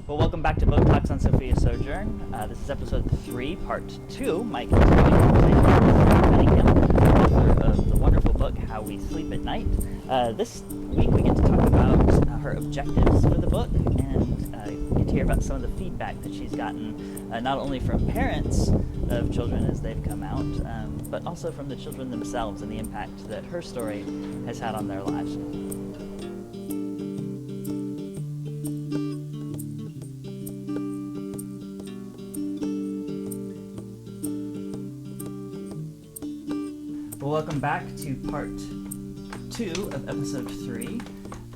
Well, welcome back to Boat Talks on Sophia Sojourn. This is episode 3, part 2. My continuing conversation with Sarah Cunningham, author of the wonderful book How We Sleep at Night. This week we get to talk about her objectives for the book and get to hear about some of the feedback that she's gotten, not only from parents of children as they've come out, but also from the children themselves and the impact that her story has had on their lives. Welcome back to part 2 of episode 3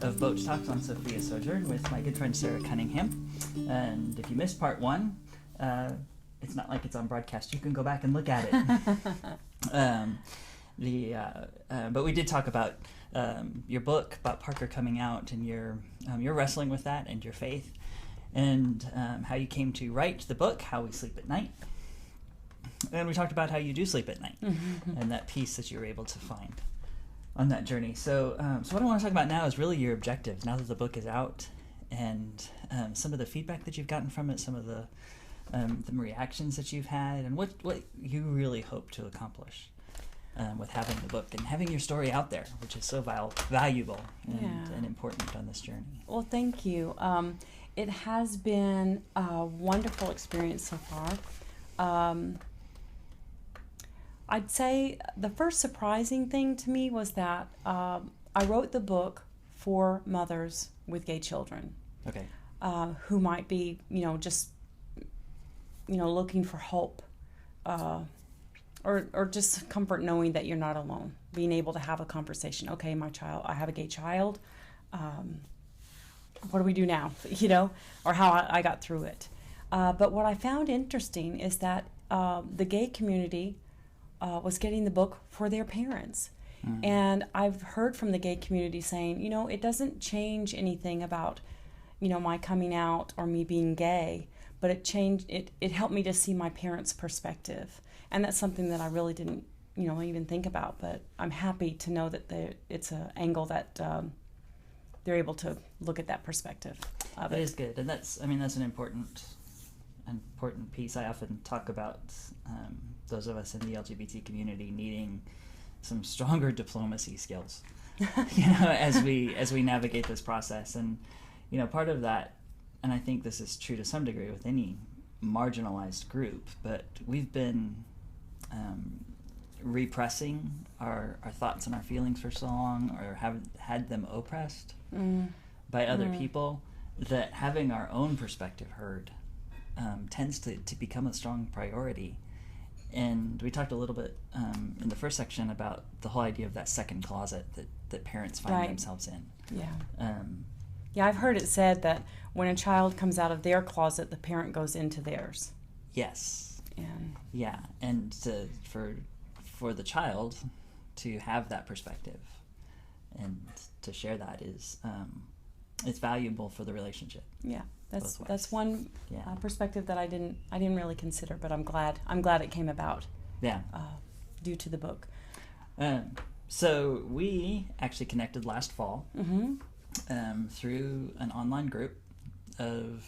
of Boat Talks on Sophia Sojourn with my good friend Sarah Cunningham. And if you missed part 1, it's not like it's on broadcast. You can go back and look at it. But we did talk about your book, about Parker coming out, and your wrestling with that and your faith, and how you came to write the book, How We Sleep at Night. And we talked about how you do sleep at night and that peace that you were able to find on that journey. So what I want to talk about now is really your objectives, now that the book is out, and some of the feedback that you've gotten from it, some of the reactions that you've had, and what you really hope to accomplish with having the book and having your story out there, which is so valuable and important on this journey. Well, thank you. It has been a wonderful experience so far. I'd say the first surprising thing to me was that I wrote the book for mothers with gay children. Okay. Who might be, just, looking for hope, or just comfort knowing that you're not alone. Being able to have a conversation. Okay, I have a gay child. What do we do now? Or how I got through it. But what I found interesting is that the gay community was getting the book for their parents. Mm-hmm. And I've heard from the gay community saying, it doesn't change anything about, my coming out or me being gay, but it helped me to see my parents' perspective. And that's something that I really didn't, even think about. But I'm happy to know that it's an angle that they're able to look at that perspective of it. That is good. And that's an important piece. I often talk about those of us in the LGBT community needing some stronger diplomacy skills, as we navigate this process. And part of that, and I think this is true to some degree with any marginalized group, but we've been repressing our thoughts and our feelings for so long, or have had them oppressed by other people, that having our own perspective heard tends to become a strong priority. And we talked a little bit in the first section about the whole idea of that second closet that parents find themselves in. Yeah, I've heard it said that when a child comes out of their closet, the parent goes into theirs. Yes. And for the child to have that perspective and to share that is it's valuable for the relationship. Yeah. That's one perspective that I didn't really consider, but I'm glad it came about. Yeah. Due to the book. So we actually connected last fall through an online group of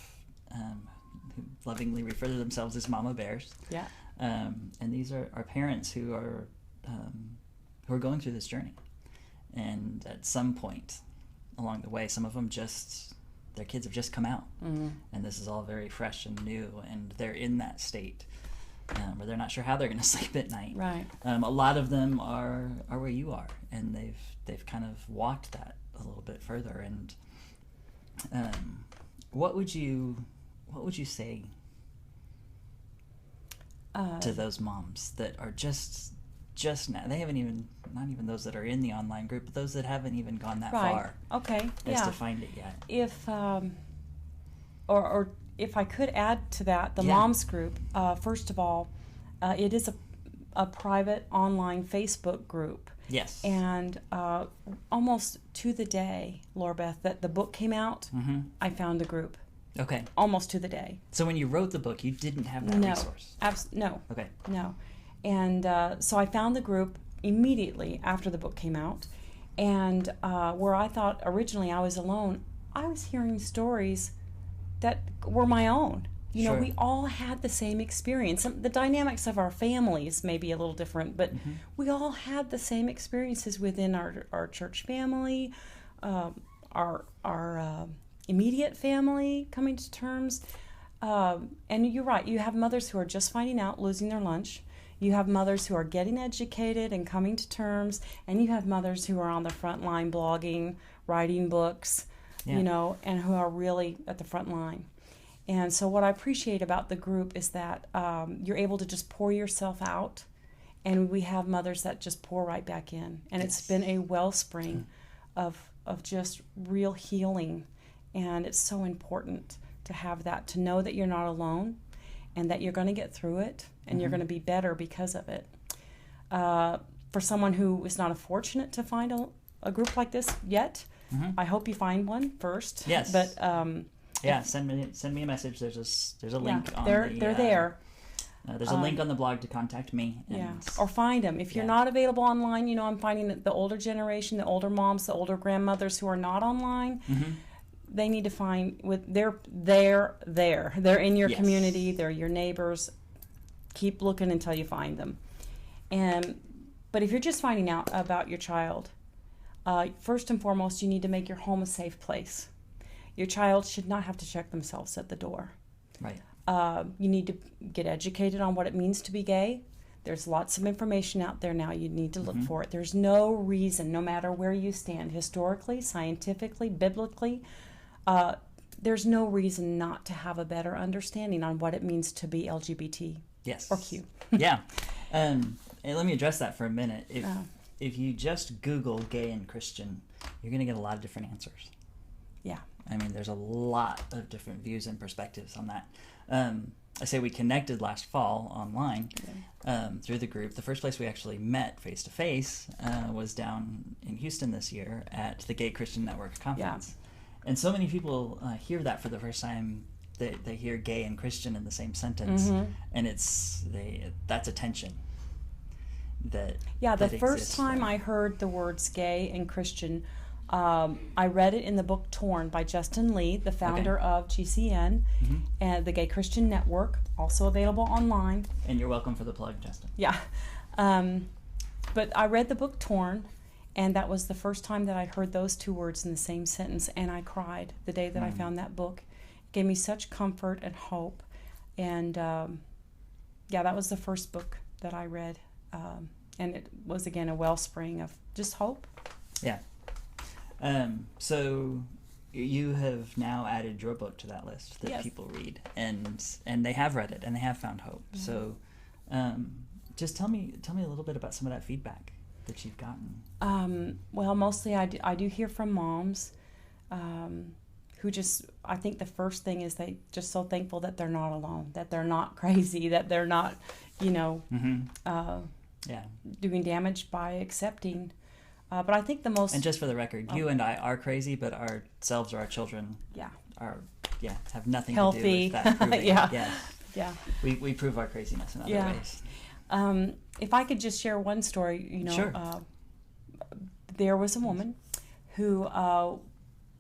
who lovingly refer to themselves as Mama Bears. Yeah. And these are our parents who are going through this journey, and at some point along the way, some of them their kids have just come out, and this is all very fresh and new, and they're in that state where they're not sure how they're going to sleep at night. Right. A lot of them are where you are, and they've kind of walked that a little bit further. And what would you say to those moms that are just now, they haven't even, not even those that are in the online group, but those that haven't even gone that far as to find it yet? If or if I could add to that, the moms group, first of all, it is a private online Facebook group. Yes. And almost to the day, Laura Beth, that the book came out, I found a group. Okay. Almost to the day. So when you wrote the book, you didn't have that resource? No. Okay. No. And so I found the group immediately after the book came out. And where I thought originally I was alone, I was hearing stories that were my own. You know, Sure. we all had the same experience. The dynamics of our families may be a little different, but we all had the same experiences within our church family, our immediate family coming to terms. And you're right, you have mothers who are just finding out, losing their lunch. You have mothers who are getting educated and coming to terms. And you have mothers who are on the front line blogging, writing books, Yeah. you know, and who are really at the front line. And so what I appreciate about the group is that you're able to just pour yourself out, and we have mothers that just pour right back in. And it's been a wellspring of just real healing. And it's so important to have that, to know that you're not alone and that you're going to get through it and you're going to be better because of it. For someone who is not fortunate to find a group like this yet, I hope you find one first. Yes. But yeah, send me a message. There's a link on they're the, there. There's a link on the blog to contact me. And, Yeah, or find them. If you're not available online, you know, I'm finding that the older generation, the older moms, the older grandmothers who are not online, they need to find they're there. They're in your community. They're your neighbors. Keep looking until you find them. But if you're just finding out about your child, first and foremost, you need to make your home a safe place. Your child should not have to check themselves at the door. Right. You need to get educated on what it means to be gay. There's lots of information out there now. You need to look for it. There's no reason, no matter where you stand, historically, scientifically, biblically, there's no reason not to have a better understanding on what it means to be LGBT or Q. Yeah. And let me address that for a minute. If you just Google gay and Christian, you're going to get a lot of different answers. Yeah. I mean, there's a lot of different views and perspectives on that. I say we connected last fall online through the group. The first place we actually met face-to-face was down in Houston this year at the Gay Christian Network conference. Yeah. And so many people hear that for the first time. They hear gay and Christian in the same sentence, and that's a tension. The first time I heard the words gay and Christian, I read it in the book Torn by Justin Lee, the founder of GCN and the Gay Christian Network, also available online. And you're welcome for the plug, Justin. Yeah. But I read the book Torn, and that was the first time that I heard those two words in the same sentence, and I cried the day that I found that book. It gave me such comfort and hope. And that was the first book that I read. And it was, again, a wellspring of just hope. Yeah. So you have now added your book to that list that people read, and they have read it and they have found hope. So just tell me a little bit about some of that feedback that you've gotten. Well, mostly I do hear from moms who just, I think the first thing is they just so thankful that they're not alone, that they're not crazy, that they're not, doing damage by accepting. But I think the most... And just for the record, you and I are crazy, but ourselves or our children have nothing healthy. To do with that proving. Yeah. We prove our craziness in other ways. If I could just share one story, Sure. There was a woman who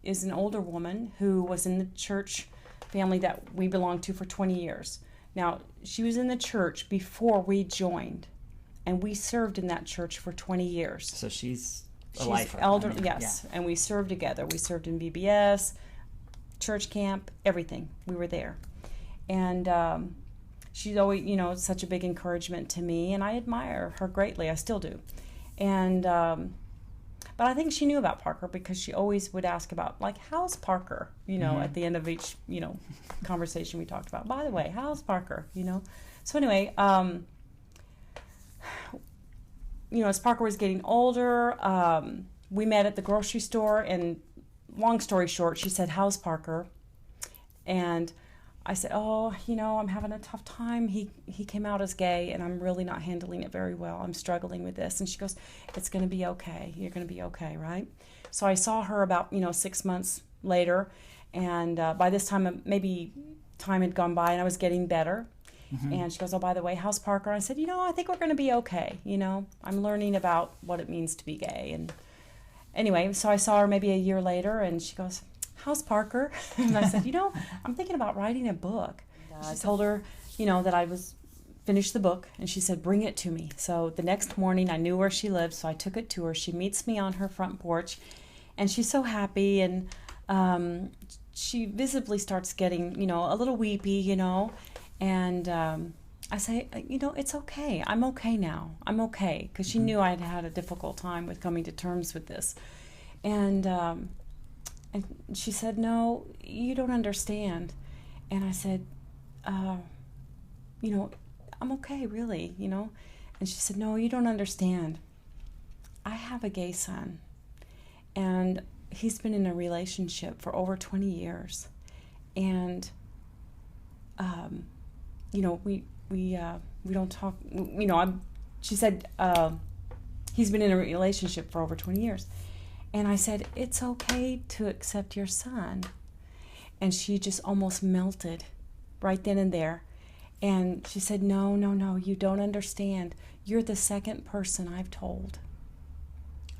is an older woman who was in the church family that we belonged to for 20 years. Now, she was in the church before we joined, and we served in that church for 20 years. So she's a lifer. Elder, yes, and we served together. We served in VBS, church camp, everything. We were there. And she's always, such a big encouragement to me, and I admire her greatly. I still do. And but I think she knew about Parker because she always would ask about, like, how's Parker? At the end of each, conversation we talked about. By the way, how's Parker? So anyway, as Parker was getting older, we met at the grocery store, and long story short, she said, how's Parker? And I said, I'm having a tough time. He came out as gay, and I'm really not handling it very well. I'm struggling with this. And she goes, it's going to be okay. You're going to be okay, right? So I saw her about, 6 months later, and by this time, maybe time had gone by, and I was getting better. And she goes, oh, by the way, how's Parker? And I said, I think we're going to be okay. I'm learning about what it means to be gay. And anyway, so I saw her maybe a year later, and she goes, how's Parker? And I said, I'm thinking about writing a book. I told her, that I was finished the book, and she said, bring it to me. So the next morning, I knew where she lived, so I took it to her. She meets me on her front porch, and she's so happy, and she visibly starts getting, a little weepy, and I say, it's okay. I'm okay now. I'm okay, because she knew I'd had a difficult time with coming to terms with this. And she said, no, you don't understand. And I said, I'm okay, really, And she said, no, you don't understand. I have a gay son, and he's been in a relationship for over 20 years. And, we don't talk, she said, he's been in a relationship for over 20 years. And I said, it's okay to accept your son. And she just almost melted right then and there. And she said, no, you don't understand. You're the second person I've told.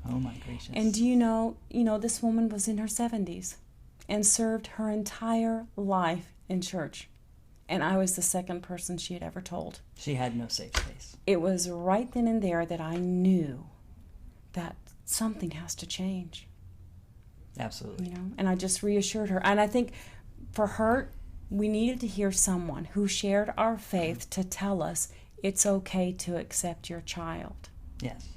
Oh my gracious. And do you know, this woman was in her 70s and served her entire life in church. And I was the second person she had ever told. She had no safe space. It was right then and there that I knew that something has to change. Absolutely. And I just reassured her. And I think for her, we needed to hear someone who shared our faith to tell us it's okay to accept your child. Yes.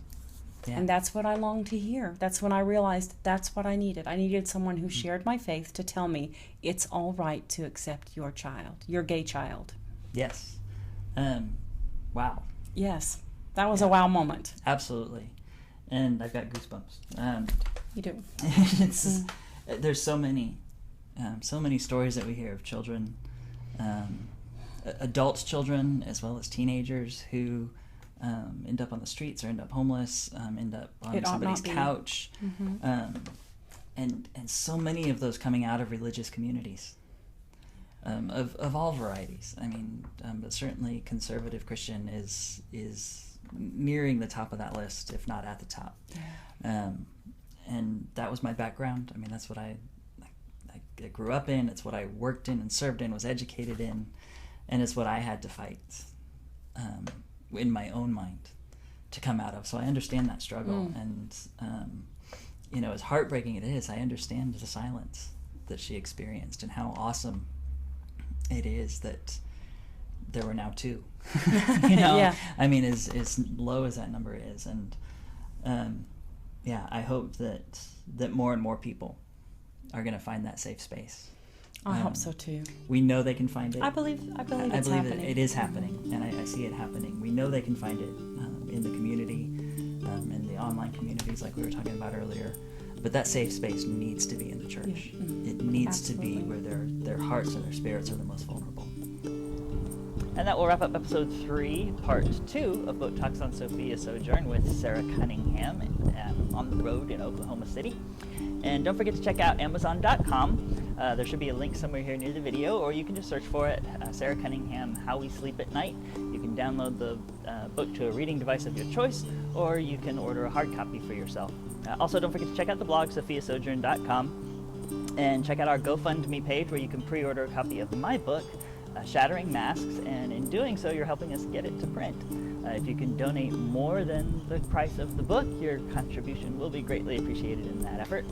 Yeah. And that's what I longed to hear. That's when I realized that's what I needed. I needed someone who shared my faith to tell me it's all right to accept your child, your gay child. Yes. Wow. Yes. That was a wow moment. Absolutely. And I've got goosebumps. You do. There's so many stories that we hear of children, adult children as well as teenagers who end up on the streets or end up homeless, end up on somebody's couch, and so many of those coming out of religious communities, of all varieties. I mean, but certainly conservative Christian is nearing the top of that list, if not at the top. Yeah. And that was my background. I mean, that's what I grew up in. It's what I worked in and served in, was educated in, and it's what I had to fight in my own mind to come out of. So I understand that struggle, and as heartbreaking it is, I understand the silence that she experienced and how awesome it is that there were now two. Yeah. I mean, as low as that number is, and I hope that more and more people are going to find that safe space. I hope so too. We know they can find it. I believe it's happening. It is happening, and I see it happening. We know they can find it in the community, in the online communities like we were talking about earlier. But that safe space needs to be in the church. Yeah. It needs to be where their hearts and their spirits are the most vulnerable. And that will wrap up episode 3, part 2 of Boat Talks on Sophia Sojourn with Sarah Cunningham on the road in Oklahoma City. And don't forget to check out Amazon.com. There should be a link somewhere here near the video, or you can just search for it, Sarah Cunningham, How We Sleep at Night. You can download the book to a reading device of your choice, or you can order a hard copy for yourself. Also, don't forget to check out the blog, SophiaSojourn.com, and check out our GoFundMe page where you can pre-order a copy of my book, Shattering Masks, and in doing so, you're helping us get it to print. If you can donate more than the price of the book, your contribution will be greatly appreciated in that effort.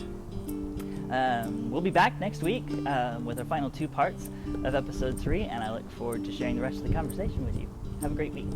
We'll be back next week with our final 2 parts of episode 3, and I look forward to sharing the rest of the conversation with you. Have a great week.